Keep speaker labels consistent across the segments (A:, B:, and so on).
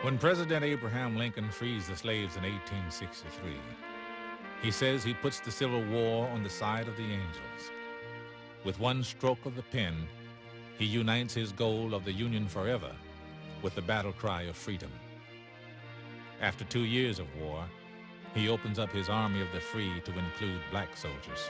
A: When President Abraham Lincoln frees the slaves in 1863, he says he puts the Civil War on the side of the angels. With one stroke of the pen, he unites his goal of the Union forever with the battle cry of freedom. After 2 years of war, he opens up his army of the free to include black soldiers.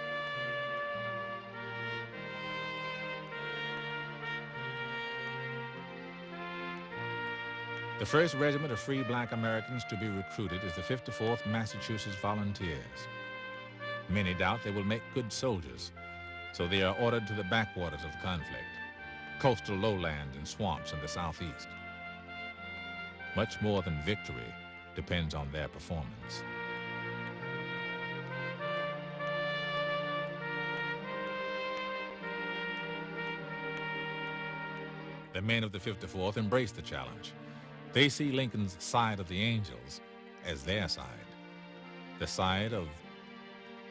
A: The first regiment of free black Americans to be recruited is the 54th Massachusetts Volunteers. Many doubt they will make good soldiers, so they are ordered to the backwaters of conflict, coastal lowlands and swamps in the southeast. Much more than victory depends on their performance. The men of the 54th embrace the challenge. They see Lincoln's side of the angels as their side, the side of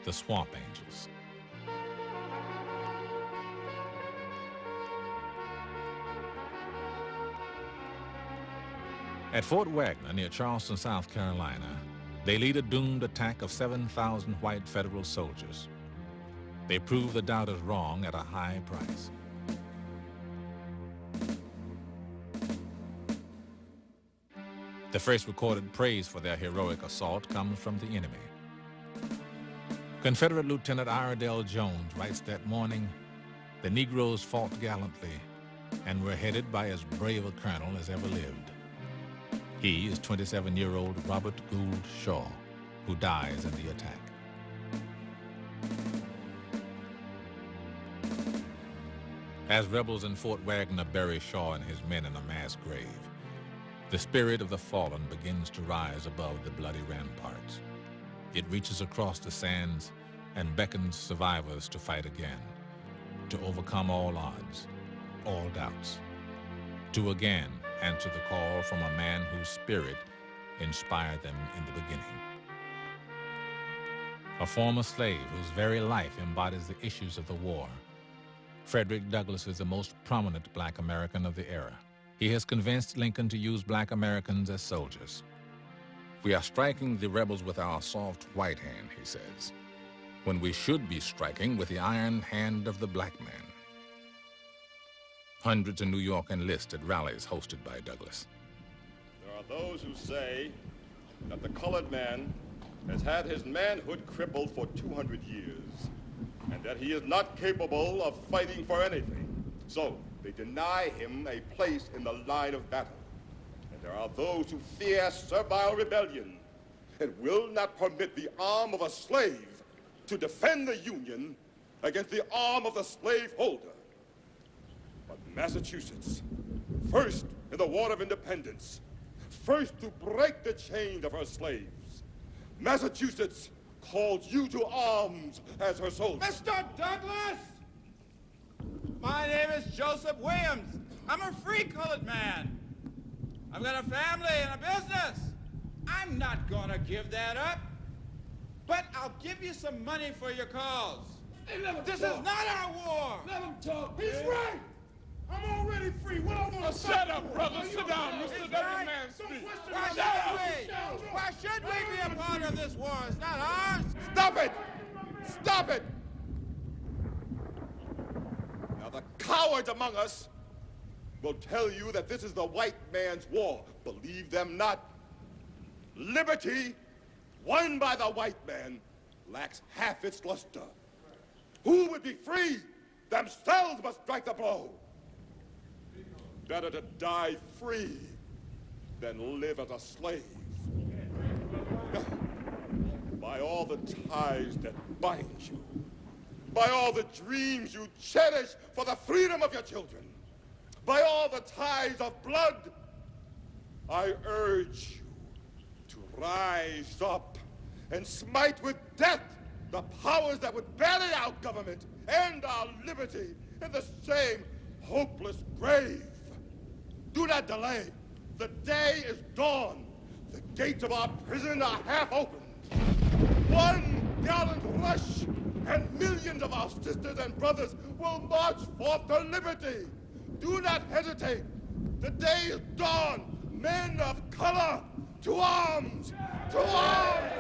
A: the swamp angels. At Fort Wagner near Charleston, South Carolina, they lead a doomed attack of 7,000 white federal soldiers. They prove the doubters wrong at a high price. The first recorded praise for their heroic assault comes from the enemy. Confederate Lieutenant Iredell Jones writes that morning, "The Negroes fought gallantly and were headed by as brave a colonel as ever lived." He is 27-year-old Robert Gould Shaw, who dies in the attack. As rebels in Fort Wagner bury Shaw and his men in a mass grave, the spirit of the fallen begins to rise above the bloody ramparts. It reaches across the sands and beckons survivors to fight again, to overcome all odds, all doubts, to again answer the call from a man whose spirit inspired them in the beginning. A former slave whose very life embodies the issues of the war, Frederick Douglass is the most prominent black American of the era. He has convinced Lincoln to use black Americans as soldiers. "We are striking the rebels with our soft white hand," he says, "when we should be striking with the iron hand of the black man." Hundreds in New York enlist at rallies hosted by Douglass.
B: There are those who say that the colored man has had his manhood crippled for 200 years, and that he is not capable of fighting for anything. So they deny him a place in the line of battle. And there are those who fear servile rebellion and will not permit the arm of a slave to defend the Union against the arm of the slaveholder. But Massachusetts, first in the War of Independence, first to break the chains of her slaves, Massachusetts calls you to arms as her soldier.
C: Mr. Douglass! My name is Joseph Williams. I'm a free colored man. I've got a family and a business. I'm not gonna give that up. But I'll give you some money for your cause.
D: Hey,
C: this is not our war.
D: Let him talk. He's right. I'm already free. What I want to
B: Shut up, brother. Sit down. Mr. Douglas, man, speak.
C: Why should we be a part of this war? It's not ours.
B: Stop it! Stop it! Now, the cowards among us will tell you that this is the white man's war. Believe them not. Liberty, won by the white man, lacks half its luster. Who would be free? Themselves must strike the blow. Better to die free than live as a slave. By all the ties that bind you, by all the dreams you cherish for the freedom of your children, by all the ties of blood, I urge you to rise up and smite with death the powers that would bury our government and our liberty in the same hopeless grave. Do not delay. The day is dawn. The gates of our prison are half open. One gallant rush, and millions of our sisters and brothers will march forth to liberty. Do not hesitate. The day is dawn.
D: Men of color, to arms! To arms!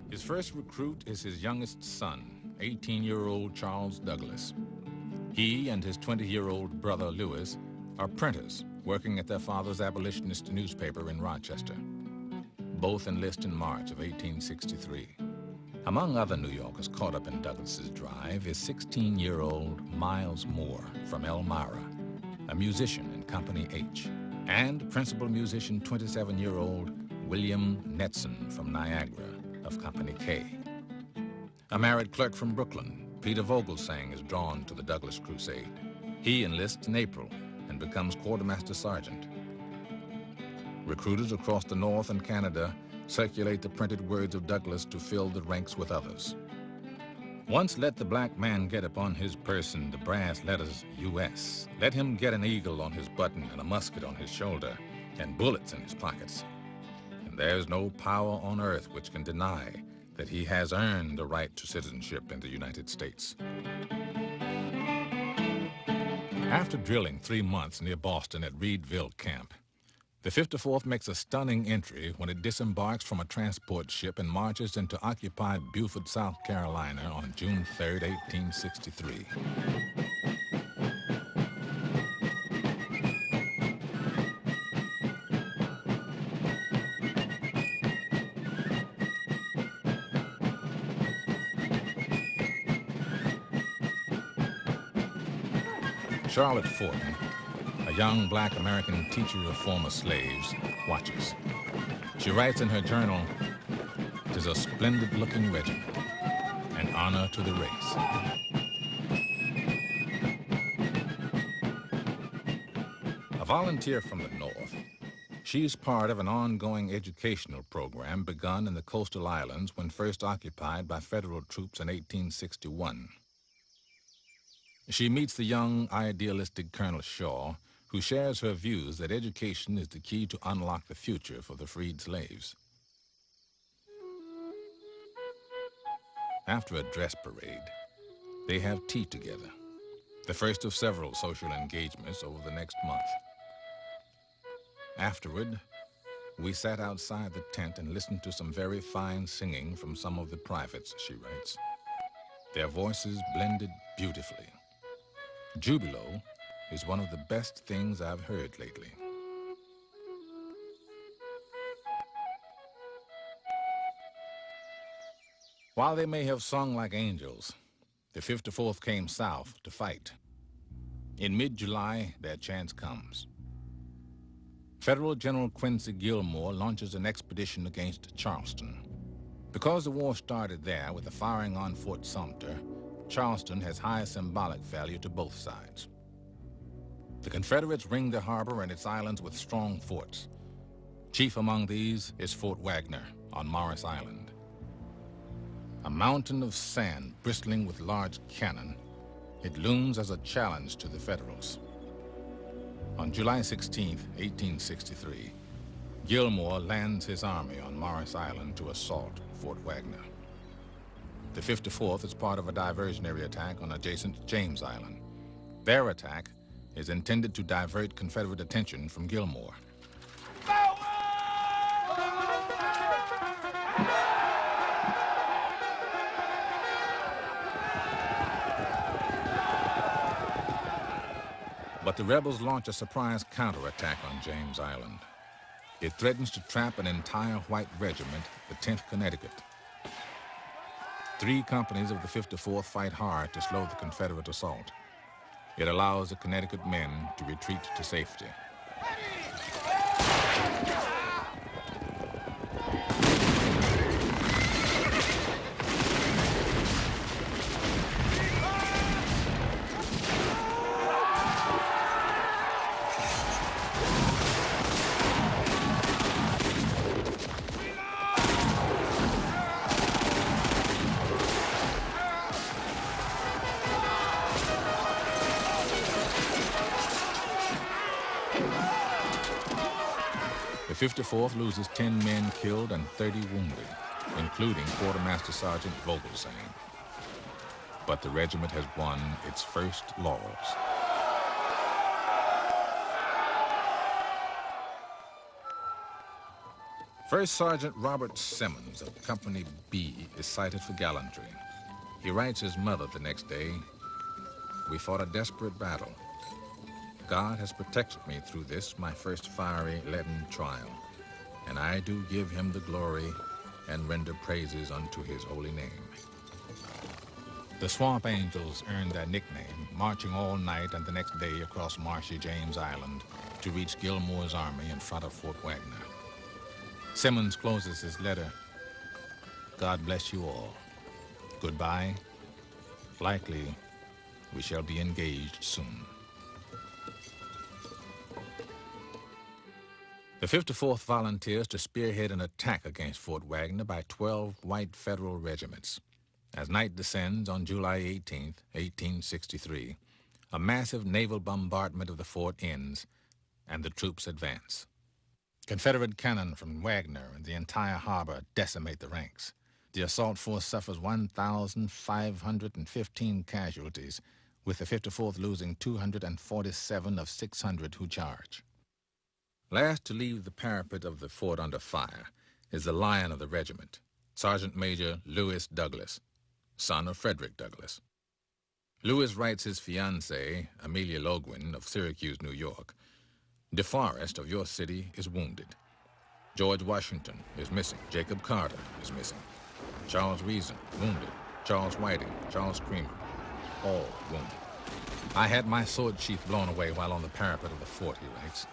A: His first recruit is his youngest son, 18-year-old Charles Douglas. He and his 20-year-old brother Lewis are printers working at their father's abolitionist newspaper in Rochester. Both enlist in March of 1863. Among other New Yorkers caught up in Douglas's drive is 16-year-old Miles Moore from Elmira, a musician in Company H, and principal musician 27-year-old William Netson from Niagara of Company K. A married clerk from Brooklyn, Peter Vogelsang, is drawn to the Douglas crusade. He enlists in April and becomes quartermaster sergeant. Recruiters across the North and Canada circulate the printed words of Douglas to fill the ranks with others. Once let the black man get upon his person the brass letters U.S. Let him get an eagle on his button and a musket on his shoulder and bullets in his pockets. And there's no power on earth which can deny that he has earned the right to citizenship in the United States. After drilling 3 months near Boston at Reedville Camp, the 54th makes a stunning entry when it disembarks from a transport ship and marches into occupied Beaufort, South Carolina on June 3, 1863. Charlotte Fortin, a young black American teacher of former slaves, watches. She writes in her journal, "'Tis a splendid-looking regiment, an honor to the race." A volunteer from the North, she's part of an ongoing educational program begun in the coastal islands when first occupied by federal troops in 1861. She meets the young, idealistic Colonel Shaw, who shares her views that education is the key to unlock the future for the freed slaves. After a dress parade, they have tea together, the first of several social engagements over the next month. Afterward, we sat outside the tent and listened to some very fine singing from some of the privates, she writes. Their voices blended beautifully. Jubilo is one of the best things I've heard lately. While they may have sung like angels, the 54th came south to fight. In mid-July, their chance comes. Federal General Quincy Gilmore launches an expedition against Charleston. Because the war started there with the firing on Fort Sumter, Charleston has high symbolic value to both sides. The Confederates ring the harbor and its islands with strong forts. Chief among these is Fort Wagner on Morris Island. A mountain of sand bristling with large cannon, it looms as a challenge to the Federals. On July 16, 1863, Gilmore lands his army on Morris Island to assault Fort Wagner. The 54th is part of a diversionary attack on adjacent James Island. Their attack is intended to divert Confederate attention from Gilmore. But the rebels launch a surprise counterattack on James Island. It threatens to trap an entire white regiment, the 10th Connecticut. 3 companies of the 54th fight hard to slow the Confederate assault. It allows the Connecticut men to retreat to safety. The 54th loses 10 men killed and 30 wounded, including Quartermaster Sergeant Vogelsang. But the regiment has won its first laurels. First Sergeant Robert Simmons of Company B is cited for gallantry. He writes his mother the next day, "We fought a desperate battle. God has protected me through this, my first fiery leaden trial, and I do give him the glory and render praises unto his holy name." The Swamp Angels earned their nickname, marching all night and the next day across marshy James Island to reach Gilmore's army in front of Fort Wagner. Simmons closes his letter, "God bless you all. Goodbye. Likely we shall be engaged soon." The 54th volunteers to spearhead an attack against Fort Wagner by 12 white federal regiments. As night descends on July 18, 1863, a massive naval bombardment of the fort ends, and the troops advance. Confederate cannon from Wagner and the entire harbor decimate the ranks. The assault force suffers 1,515 casualties, with the 54th losing 247 of 600 who charge. Last to leave the parapet of the fort under fire is the lion of the regiment, Sergeant Major Lewis Douglass, son of Frederick Douglass. Lewis writes his fiancée, Amelia Logwin of Syracuse, New York, "DeForest of your city is wounded. George Washington is missing. Jacob Carter is missing. Charles Reason, wounded. Charles Whiting, Charles Creamer, all wounded. I had my sword sheath blown away while on the parapet of the fort," he writes.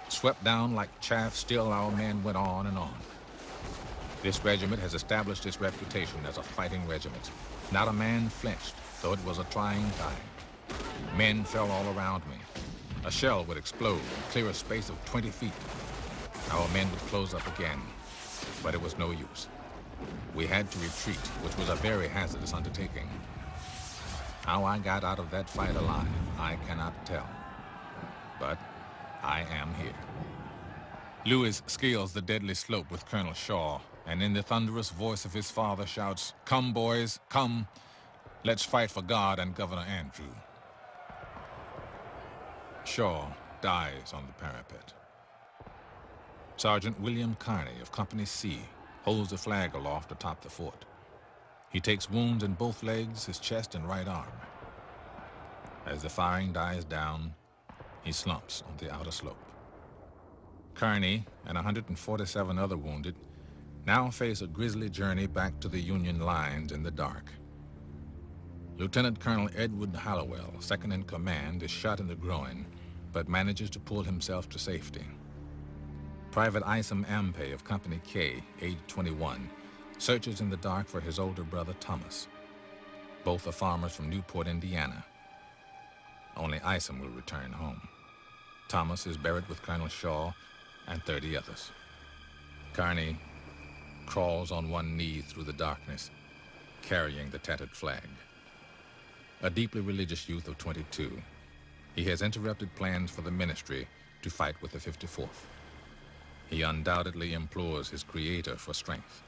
A: "Swept down like chaff, still our men went on and on. This regiment has established its reputation as a fighting regiment. Not a man flinched, though it was a trying time. Men fell all around me. A shell would explode and clear a space of 20 feet. Our men would close up again, but it was no use. We had to retreat, which was a very hazardous undertaking. How I got out of that fight alive, I cannot tell. But I am here." Lewis scales the deadly slope with Colonel Shaw, and in the thunderous voice of his father shouts, "Come, boys, come. Let's fight for God and Governor Andrew." Shaw dies on the parapet. Sergeant William Kearney of Company C holds the flag aloft atop the fort. He takes wounds in both legs, his chest, and right arm. As the firing dies down, he slumps on the outer slope. Kearney and 147 other wounded now face a grisly journey back to the Union lines in the dark. Lieutenant Colonel Edward Hallowell, second in command, is shot in the groin, but manages to pull himself to safety. Private Isom Ampe of Company K, age 21, searches in the dark for his older brother Thomas. Both are farmers from Newport, Indiana. Only Isom will return home. Thomas is buried with Colonel Shaw and 30 others. Kearney crawls on one knee through the darkness, carrying the tattered flag. A deeply religious youth of 22, he has interrupted plans for the ministry to fight with the 54th. He undoubtedly implores his Creator for strength.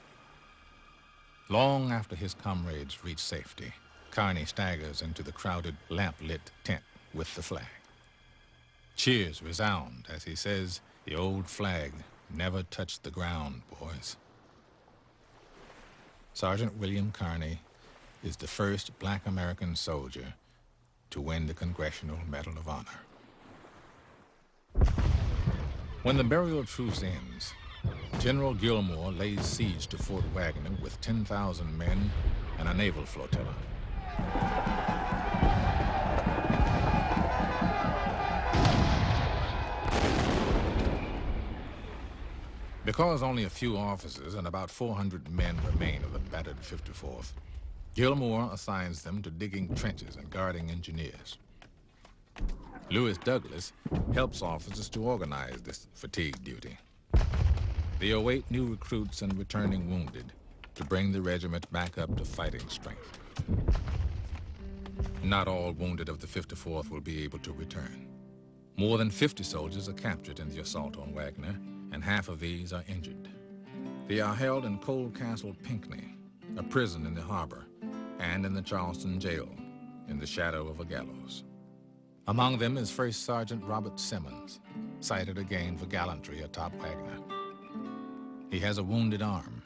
A: Long after his comrades reach safety, Kearney staggers into the crowded, lamp-lit tent with the flag. Cheers resound as he says, "The old flag never touched the ground, boys." Sergeant William Kearney is the first black American soldier to win the Congressional Medal of Honor. When the burial truce ends, General Gilmore lays siege to Fort Wagner with 10,000 men and a naval flotilla. Because only a few officers and about 400 men remain of the battered 54th, Gilmore assigns them to digging trenches and guarding engineers. Lewis Douglass helps officers to organize this fatigue duty. They await new recruits and returning wounded to bring the regiment back up to fighting strength. Not all wounded of the 54th will be able to return. More than 50 soldiers are captured in the assault on Wagner, and half of these are injured. They are held in Cold Castle, Pinckney, a prison in the harbor, and in the Charleston jail, in the shadow of a gallows. Among them is First Sergeant Robert Simmons, cited again for gallantry atop Wagner. He has a wounded arm.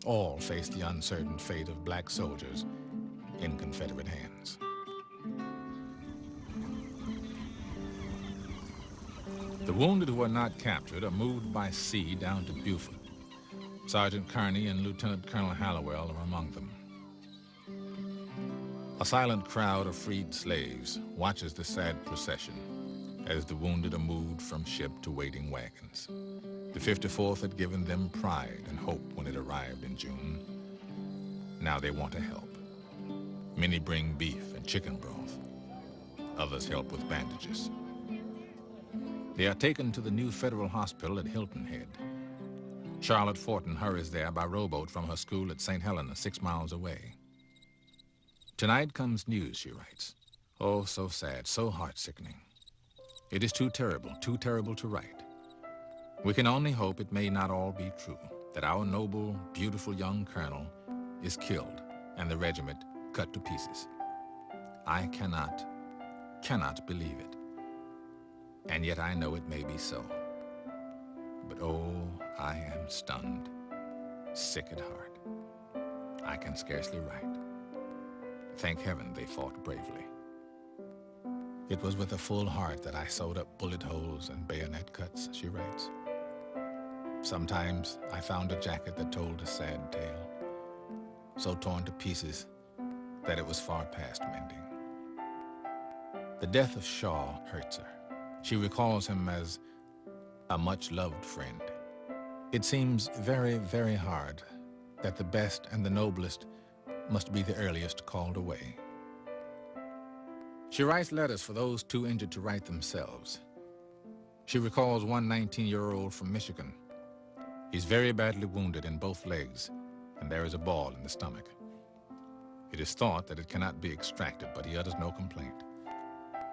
A: All face the uncertain fate of black soldiers in Confederate hands. The wounded who are not captured are moved by sea down to Beaufort. Sergeant Kearney and Lieutenant Colonel Hallowell are among them. A silent crowd of freed slaves watches the sad procession as the wounded are moved from ship to waiting wagons. The 54th had given them pride and hope when it arrived in June. Now they want to help. Many bring beef and chicken broth. Others help with bandages. They are taken to the new federal hospital at Hilton Head. Charlotte Fortin hurries there by rowboat from her school at St. Helena, 6 miles away. Tonight comes news, she writes. Oh, so sad, so heart-sickening. It is too terrible to write. We can only hope it may not all be true, that our noble, beautiful young colonel is killed and the regiment cut to pieces. I cannot believe it. And yet I know it may be so. But oh, I am stunned, sick at heart. I can scarcely write. Thank heaven they fought bravely. It was with a full heart that I sewed up bullet holes and bayonet cuts, she writes. Sometimes I found a jacket that told a sad tale, so torn to pieces that it was far past mending. The death of Shaw hurts her. She recalls him as a much-loved friend. It seems very, very hard that the best and the noblest must be the earliest called away. She writes letters for those too injured to write themselves. She recalls one 19-year-old from Michigan. He's very badly wounded in both legs, and there is a ball in the stomach. It is thought that it cannot be extracted, but he utters no complaint.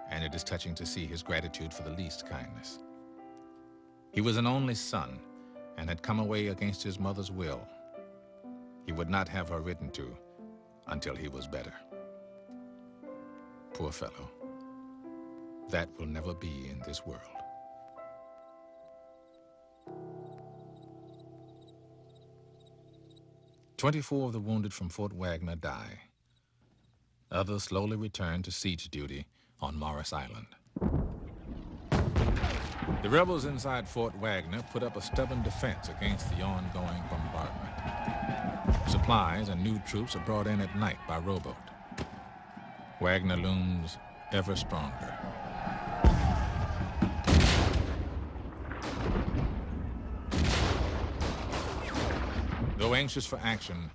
A: And it is touching to see his gratitude for the least kindness. He was an only son and had come away against his mother's will. He would not have her written to until he was better. Poor fellow. That will never be in this world. "24 of the wounded from Fort Wagner die. Others slowly return to siege duty on Morris Island. The rebels inside Fort Wagner put up a stubborn defense against the ongoing bombardment. Supplies and new troops are brought in at night by rowboat. Wagner looms ever stronger. Though anxious for action,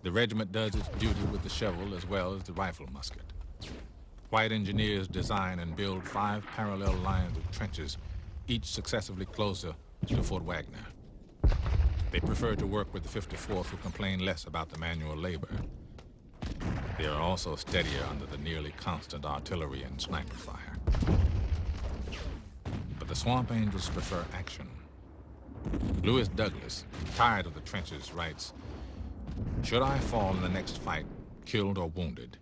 A: the regiment does its duty with the shovel as well as the rifle musket. White engineers design and build 5 parallel lines of trenches, each successively closer to Fort Wagner. They prefer to work with the 54th, who complain less about the manual labor. They are also steadier under the nearly constant artillery and sniper fire. But the Swamp Angels prefer action. Louis Douglas, tired of the trenches, writes, "Should I fall in the next fight, killed or wounded,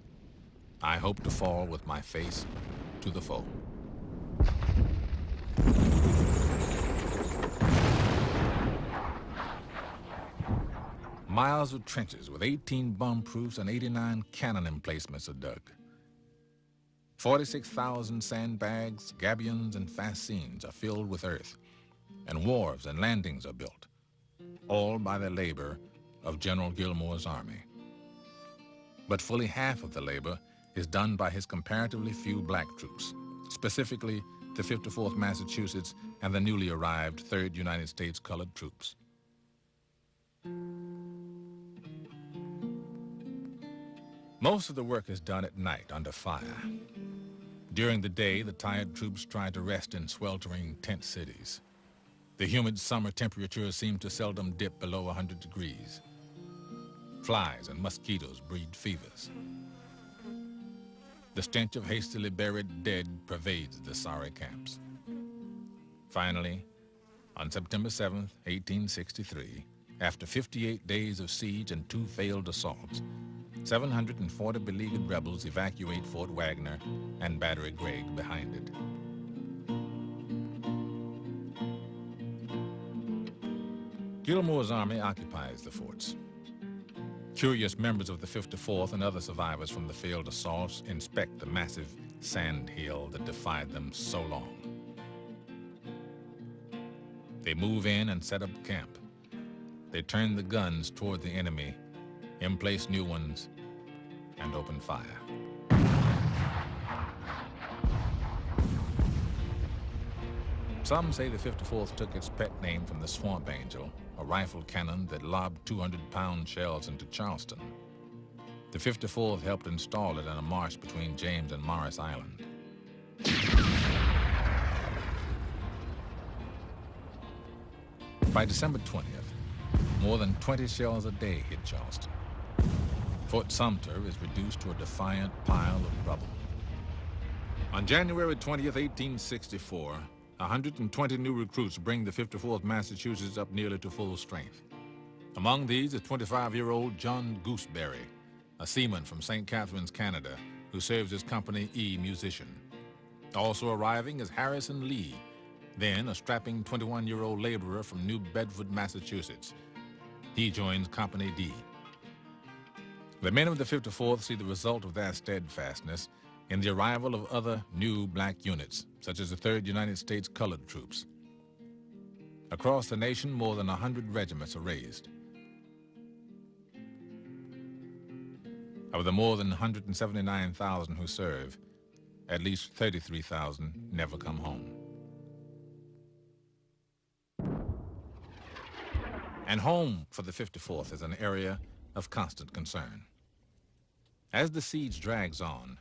A: I hope to fall with my face to the foe." Miles of trenches with 18 bomb-proofs and 89 cannon emplacements are dug. 46,000 sandbags, gabions, and fascines are filled with earth, and wharves and landings are built, all by the labor of General Gillmore's army. But fully half of the labor is done by his comparatively few black troops, specifically the 54th Massachusetts and the newly arrived 3rd United States Colored Troops. Most of the work is done at night under fire. During the day, the tired troops try to rest in sweltering tent cities. The humid summer temperatures seem to seldom dip below 100 degrees. Flies and mosquitoes breed fevers. The stench of hastily buried dead pervades the sorry camps. Finally, on September 7th, 1863, after 58 days of siege and 2 failed assaults, 740 beleaguered rebels evacuate Fort Wagner and Battery Gregg behind it. Gilmore's army occupies the forts. Curious members of the 54th and other survivors from the failed assaults inspect the massive sand hill that defied them so long. They move in and set up camp. They turn the guns toward the enemy, emplace new ones, and open fire. Some say the 54th took its pet name from the Swamp Angel, a rifle cannon that lobbed 200-pound shells into Charleston. The 54th helped install it in a marsh between James and Morris Island. By December 20th, more than 20 shells a day hit Charleston. Fort Sumter is reduced to a defiant pile of rubble. On January 20th, 1864, 120 new recruits bring the 54th Massachusetts up nearly to full strength. Among these is 25-year-old John Gooseberry, a seaman from St. Catharines, Canada, who serves as Company E musician. Also arriving is Harrison Lee, then a strapping 21-year-old laborer from New Bedford, Massachusetts. He joins Company D. The men of the 54th see the result of their steadfastness in the arrival of other new black units, such as the 3rd United States Colored Troops. Across the nation, more than 100 regiments are raised. Of the more than 179,000 who serve, at least 33,000 never come home. And home for the 54th is an area of constant concern. As the siege drags on,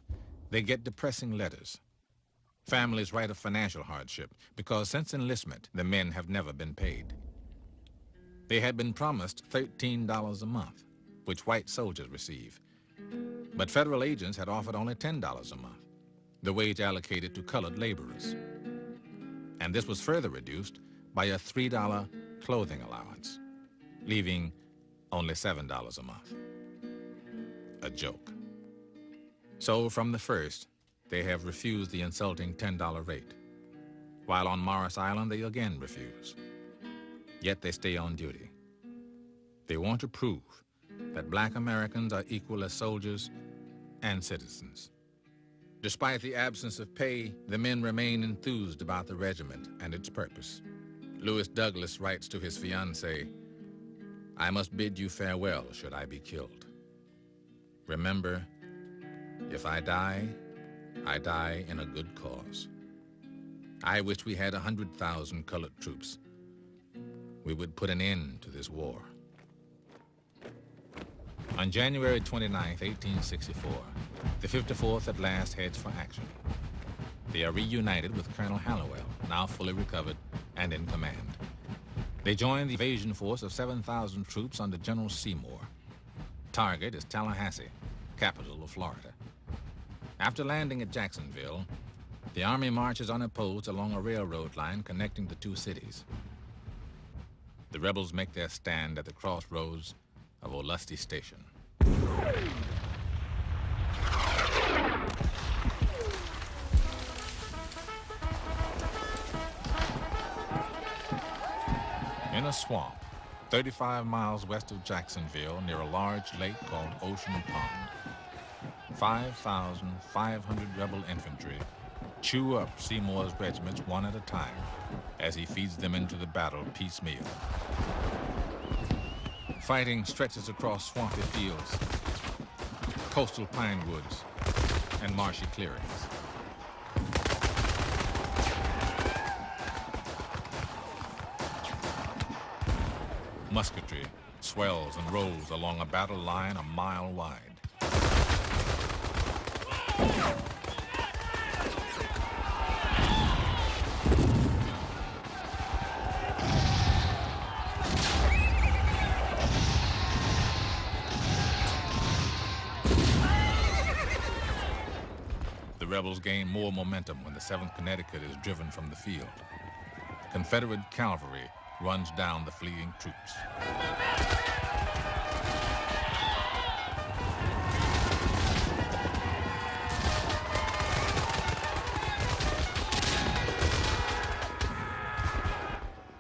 A: they get depressing letters. Families write of financial hardship because since enlistment, the men have never been paid. They had been promised $13 a month, which white soldiers receive. But federal agents had offered only $10 a month, the wage allocated to colored laborers. And this was further reduced by a $3 clothing allowance, leaving only $7 a month. A joke. So from the first, they have refused the insulting $10 rate. While on Morris Island, they again refuse. Yet they stay on duty. They want to prove that black Americans are equal as soldiers and citizens. Despite the absence of pay, the men remain enthused about the regiment and its purpose. Lewis Douglass writes to his fiancée, "I must bid you farewell should I be killed. Remember, if I die in a good cause. I wish we had 100,000 colored troops. We would put an end to this war." On January 29, 1864, the 54th at last heads for action. They are reunited with Colonel Hallowell, now fully recovered and in command. They join the invasion force of 7,000 troops under General Seymour. Target is Tallahassee, capital of Florida. After landing at Jacksonville, the Army marches unopposed along a railroad line connecting the two cities. The rebels make their stand at the crossroads of Olustee Station. In a swamp, 35 miles west of Jacksonville, near a large lake called Ocean Pond, 5,500 rebel infantry chew up Seymour's regiments one at a time as he feeds them into the battle piecemeal. Fighting stretches across swampy fields, coastal pine woods, and marshy clearings. Musketry swells and rolls along a battle line a mile wide. The rebels gain more momentum when the 7th Connecticut is driven from the field. Confederate cavalry runs down the fleeing troops.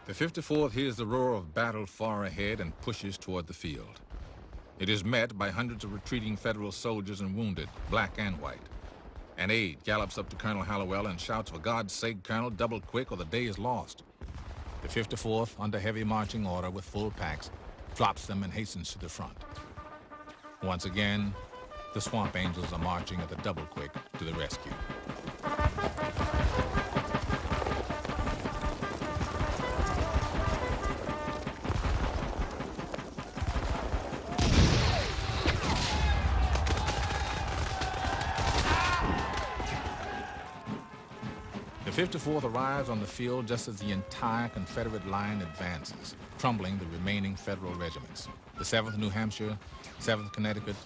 A: The 54th hears the roar of battle far ahead and pushes toward the field. It is met by hundreds of retreating Federal soldiers and wounded, black and white. An aide gallops up to Colonel Hallowell and shouts, "For God's sake, Colonel, double quick or the day is lost." The 54th, under heavy marching order with full packs, drops them and hastens to the front. Once again, the Swamp Angels are marching at the double quick to the rescue. The 54th arrives on the field just as the entire Confederate line advances, crumbling the remaining Federal regiments. The 7th New Hampshire, 7th Connecticut,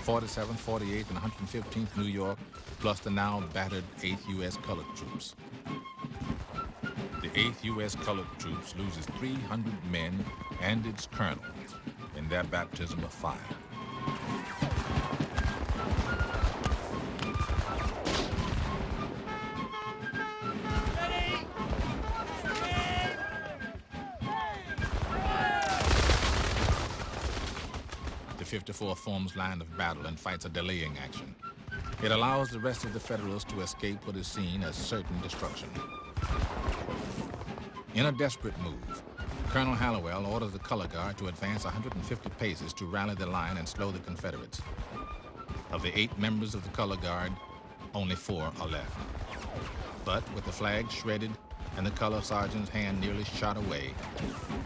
A: 47th, 48th, and 115th New York, plus the now battered 8th U.S. Colored Troops. The 8th U.S. Colored Troops loses 300 men and its colonel in their baptism of fire. The 54th forms line of battle and fights a delaying action. It allows the rest of the Federals to escape what is seen as certain destruction. In a desperate move, Colonel Hallowell orders the color guard to advance 150 paces to rally the line and slow the Confederates. Of the 8 members of the color guard, only 4 are left. But with the flag shredded and the color sergeant's hand nearly shot away,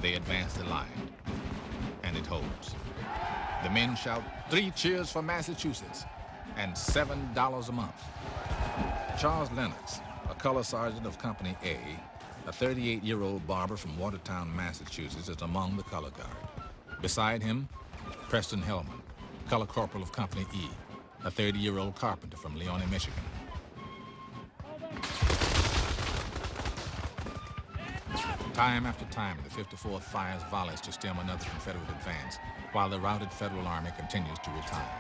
A: they advance the line, and it holds. The men shout, "3 cheers for Massachusetts," and $7 a month. Charles Lennox, a color sergeant of Company A, a 38-year-old barber from Watertown, Massachusetts, is among the color guard. Beside him, Preston Hellman, color corporal of Company E, a 30-year-old carpenter from Leone, Michigan. Time after time, the 54th fires volleys to stem another Confederate advance, while the routed Federal Army continues to retire.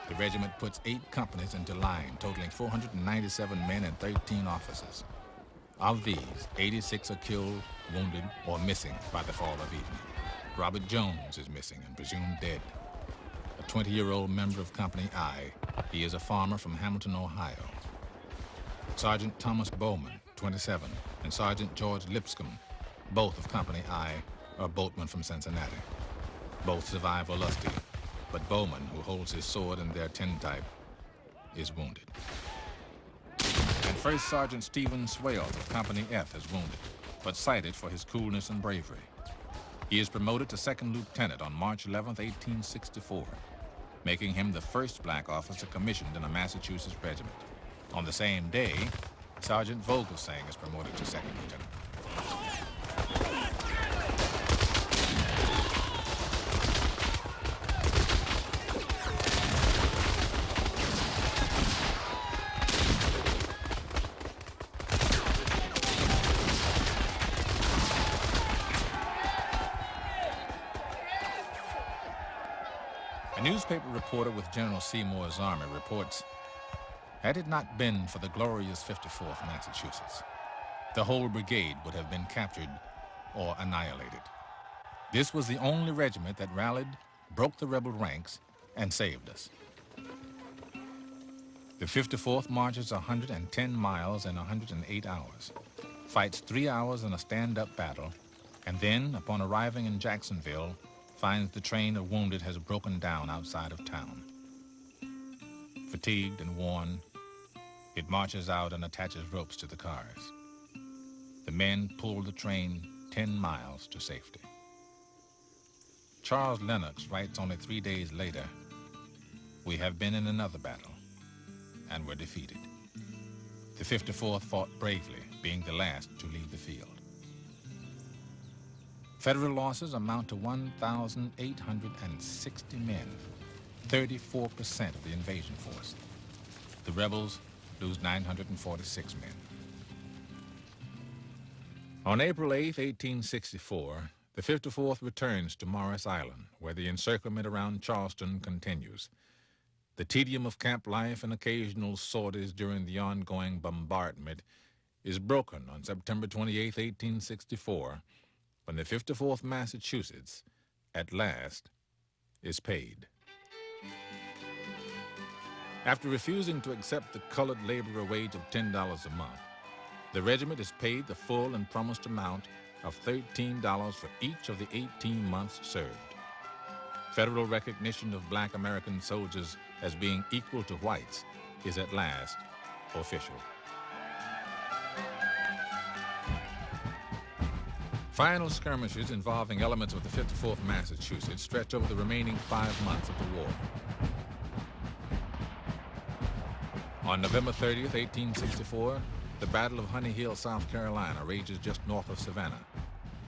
A: The regiment puts 8 companies into line, totaling 497 men and 13 officers. Of these, 86 are killed, wounded, or missing by the fall of evening. Robert Jones is missing and presumed dead. A 20-year-old member of Company I, he is a farmer from Hamilton, Ohio. Sergeant Thomas Bowman, 27, and Sergeant George Lipscomb, both of Company I, are boatmen from Cincinnati. Both survive Olustee, but Bowman, who holds his sword in their tintype, is wounded. And First Sergeant Stephen Swales of Company F is wounded, but cited for his coolness and bravery. He is promoted to second lieutenant on March 11, 1864, making him the first black officer commissioned in a Massachusetts regiment. On the same day, Sergeant Vogelsang is promoted to second lieutenant. A newspaper reporter with General Seymour's army reports, "Had it not been for the glorious 54th Massachusetts, the whole brigade would have been captured or annihilated. This was the only regiment that rallied, broke the rebel ranks, and saved us." The 54th marches 110 miles in 108 hours, fights 3 hours in a stand-up battle, and then, upon arriving in Jacksonville, finds the train of wounded has broken down outside of town. Fatigued and worn, it marches out and attaches ropes to the cars. The men pull the train 10 miles to safety. Charles Lennox writes only 3 days later, "We have been in another battle and were defeated." The 54th fought bravely, being the last to leave the field. Federal losses amount to 1,860 men, 34% of the invasion force. The rebels lose 946 men. On April 8, 1864, the 54th returns to Morris Island, where the encirclement around Charleston continues. The tedium of camp life and occasional sorties during the ongoing bombardment is broken on September 28, 1864, when the 54th Massachusetts, at last, is paid. After refusing to accept the colored laborer wage of $10 a month, the regiment is paid the full and promised amount of $13 for each of the 18 months served. Federal recognition of black American soldiers as being equal to whites is at last official. Final skirmishes involving elements of the 54th Massachusetts stretch over the remaining 5 months of the war. On November 30th, 1864, the Battle of Honey Hill, South Carolina, rages just north of Savannah.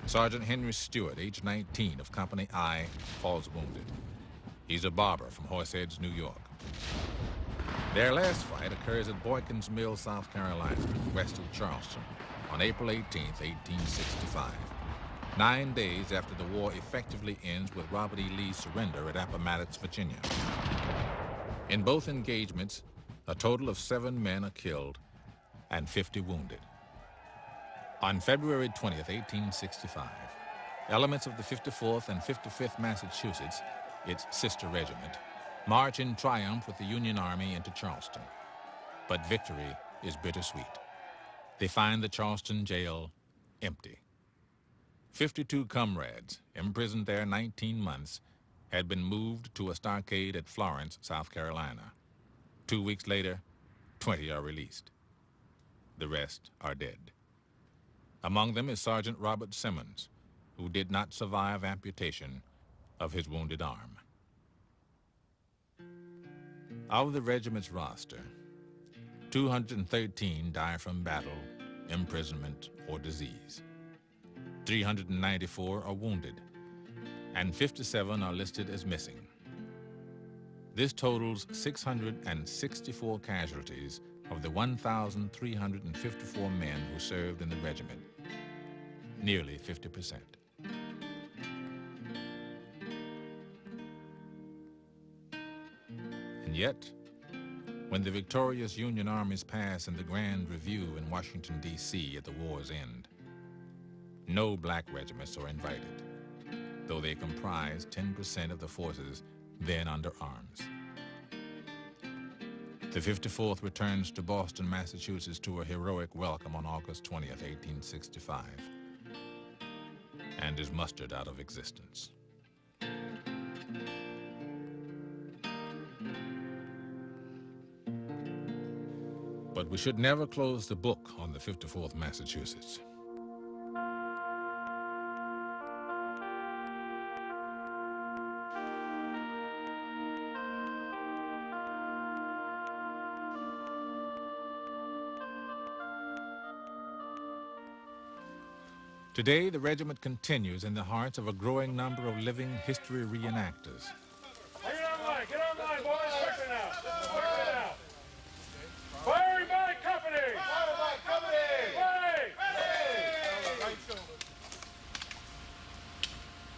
A: Sergeant Henry Stewart, age 19, of Company I, falls wounded. He's a barber from Horseheads, New York. Their last fight occurs at Boykins Mill, South Carolina, west of Charleston, on April 18, 1865, 9 days after the war effectively ends with Robert E. Lee's surrender at Appomattox, Virginia. In both engagements, a total of 7 men are killed and 50 wounded. On February 20th, 1865, elements of the 54th and 55th Massachusetts, its sister regiment, march in triumph with the Union Army into Charleston. But victory is bittersweet. They find the Charleston jail empty. 52 comrades, imprisoned there 19 months, had been moved to a stockade at Florence, South Carolina. 2 weeks later, 20 are released. The rest are dead. Among them is Sergeant Robert Simmons, who did not survive amputation of his wounded arm. Of the regiment's roster, 213 die from battle, imprisonment, or disease. 394 are wounded, and 57 are listed as missing. This totals 664 casualties of the 1,354 men who served in the regiment, nearly 50%. And yet, when the victorious Union armies pass in the Grand Review in Washington, D.C. at the war's end, no black regiments are invited, though they comprise 10% of the forces then under arms. The 54th returns to Boston, Massachusetts to a heroic welcome on August 20th, 1865, and is mustered out of existence. But we should never close the book on the 54th Massachusetts. Today, the regiment continues in the hearts of a growing number of living history reenactors.
D: Get online, boys! Quicker now! Quicker now! Firing by company! Fire by company! Ready!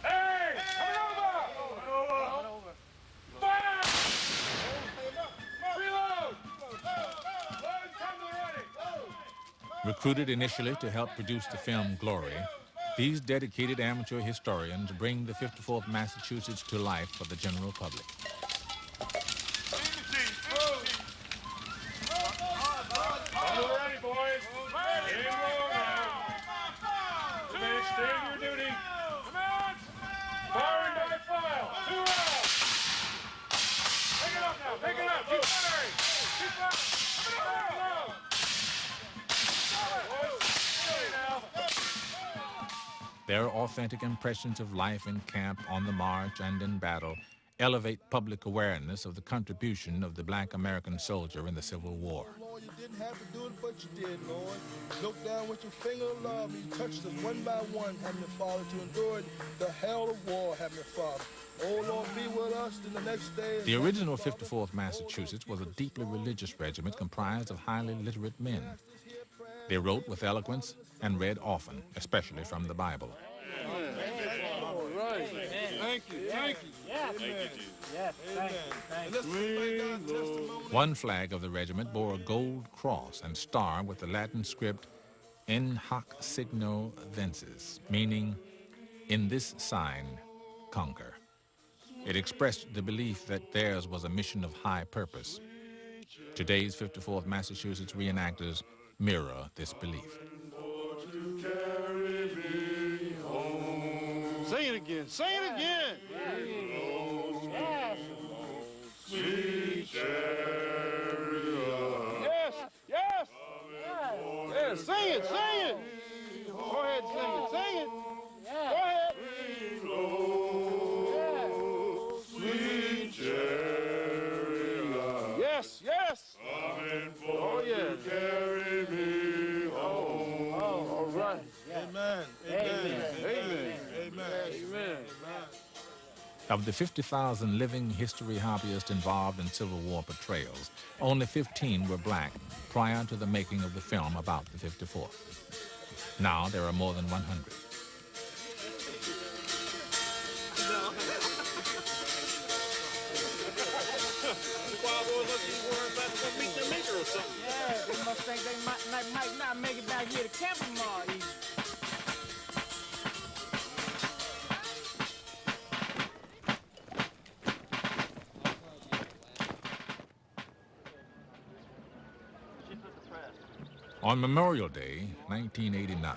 D: Hey! Coming over! Fire! Reload! Load, come to the ready!
A: Recruited initially to help produce the film Glory, these dedicated amateur historians bring the 54th Massachusetts to life for the general public.
D: Come to the ready, boys! In row now! Remain stay to your duty! Command! Firing by file! 2 rounds! Pick it up now! Pick it up! Keep firing! Keep firing! Reload!
A: Their authentic impressions of life in camp, on the march, and in battle elevate public awareness of the contribution of the black American soldier in the Civil War.
E: didn't have to do it, but you did, Lord. Look down with your finger of love, and you touched us one by one, Heavenly Father, to endure the hell of war, Heavenly Father. Oh, Lord, be with us in the next day.
A: The original 54th Massachusetts was a deeply religious regiment comprised of highly literate men. They wrote with eloquence and read often, especially from the Bible.
E: All right. Thank you. Thank you.
F: Yes. Yes. Thank you.
A: One flag of the regiment bore a gold cross and star with the Latin script "In hoc signo vinces," meaning, "In this sign, conquer." It expressed the belief that theirs was a mission of high purpose. Today's 54th Massachusetts reenactors mirror this belief.
E: Sing it again. Sing it again.
F: Yes.
E: Sweet chariot. Yes. Yes. Yes. Sing it. Sing it. Go ahead. Sing it. Sing it.
F: Yes.
E: Go ahead.
F: Yes.
E: Sweet chariot. Yes. Yes. Oh yeah.
B: Carry me home.
E: All right.
B: Amen.
E: Amen. Amen. Amen.
A: Of the 50,000 living history hobbyists involved in Civil War portrayals, only 15 were black prior to the making of the film about the 54th. Now there are more than 100.
F: Yeah, they must think they might not make it back here to camp tomorrow evening.
A: On Memorial Day, 1989,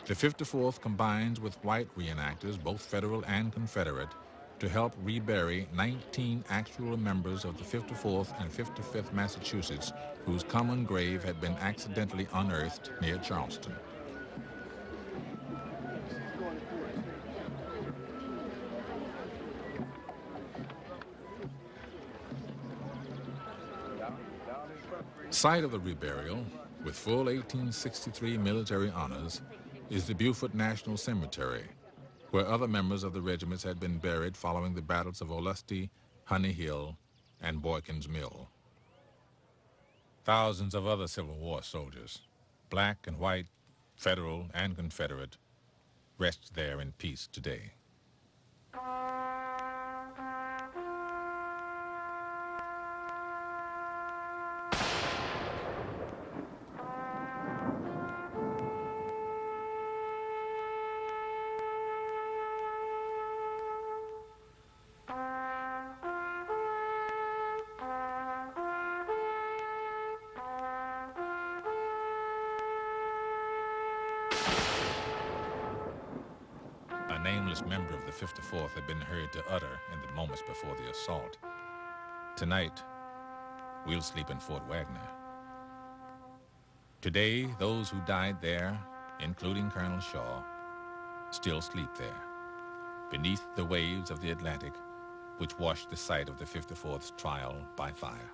A: the 54th combines with white reenactors, both Federal and Confederate, to help rebury 19 actual members of the 54th and 55th Massachusetts whose common grave had been accidentally unearthed near Charleston. Site of the reburial, with full 1863 military honors, is the Beaufort National Cemetery, where other members of the regiments had been buried following the battles of Olustee, Honey Hill, and Boykins Mill. Thousands of other Civil War soldiers, black and white, Federal and Confederate, rest there in peace today. A nameless member of the 54th had been heard to utter in the moments before the assault, "Tonight, we'll sleep in Fort Wagner." Today, those who died there, including Colonel Shaw, still sleep there, beneath the waves of the Atlantic, which washed the site of the 54th's trial by fire.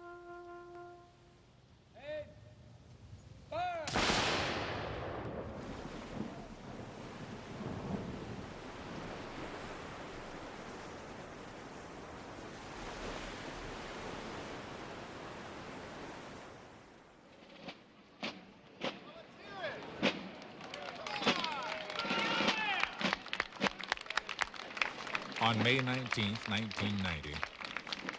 A: On May 19, 1990,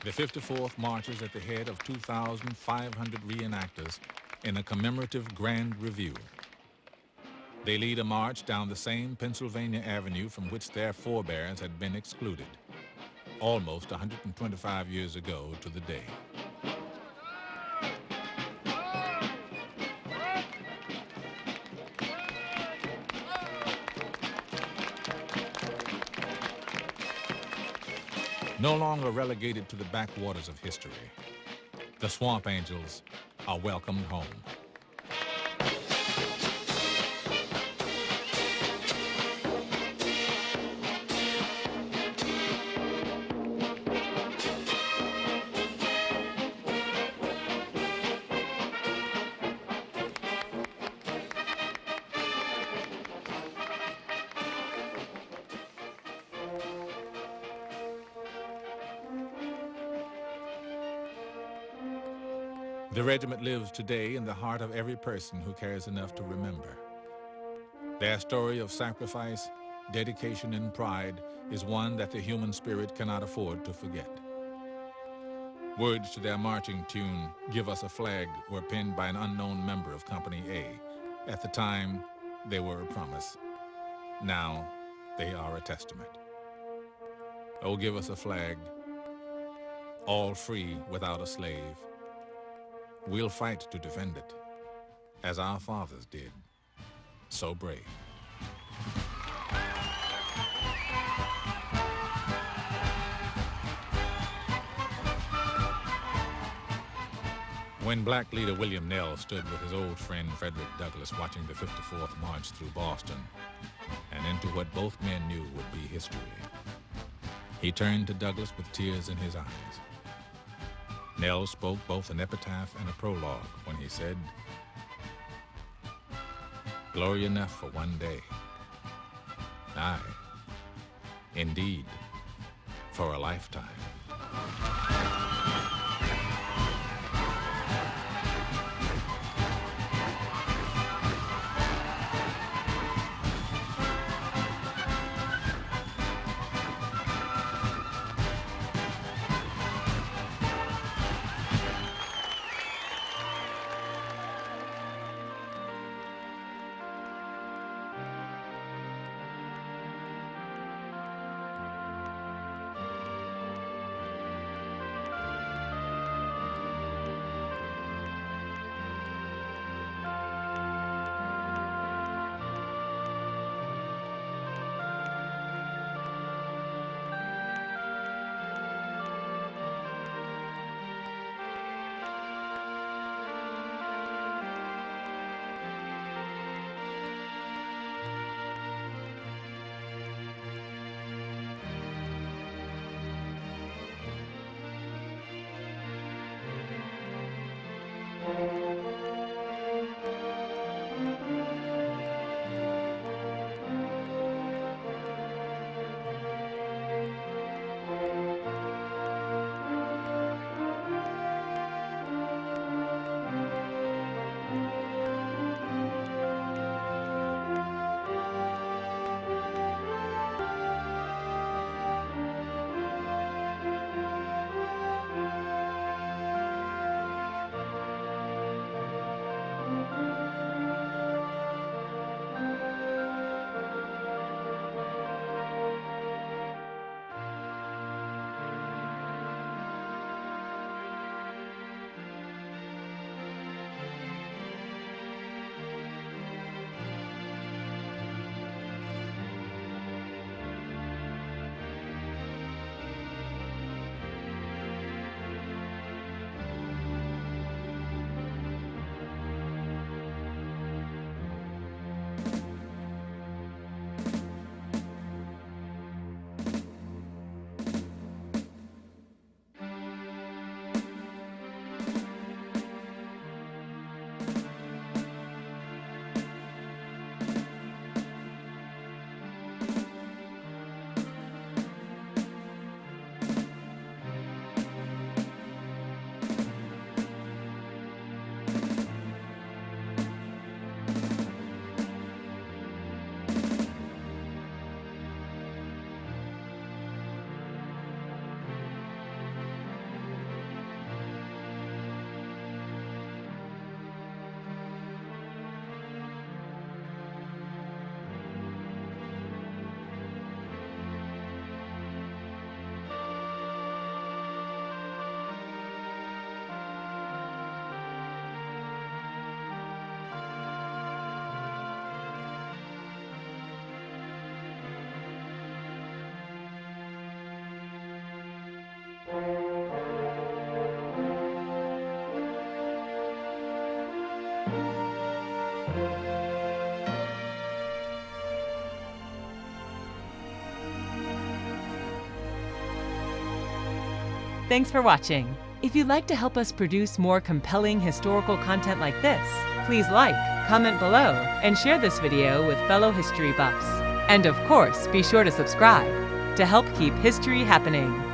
A: the 54th marches at the head of 2,500 reenactors in a commemorative grand review. They lead a march down the same Pennsylvania Avenue from which their forebears had been excluded, almost 125 years ago to the day. No longer relegated to the backwaters of history, the Swamp Angels are welcomed home. The regiment lives today in the heart of every person who cares enough to remember. Their story of sacrifice, dedication, and pride is one that the human spirit cannot afford to forget. Words to their marching tune, "Give Us a Flag," were penned by an unknown member of Company A. At the time, they were a promise. Now, they are a testament. Oh, give us a flag, all free without a slave. We'll fight to defend it, as our fathers did, so brave. When black leader William Nell stood with his old friend Frederick Douglass watching the 54th march through Boston and into what both men knew would be history, he turned to Douglass with tears in his eyes. Nell spoke both an epitaph and a prologue when he said, "Glory enough for one day. Aye, indeed, for a lifetime."
G: Thanks for watching. If you'd like to help us produce more compelling historical content like this, please like, comment below, and share this video with fellow history buffs. And of course, be sure to subscribe to help keep history happening.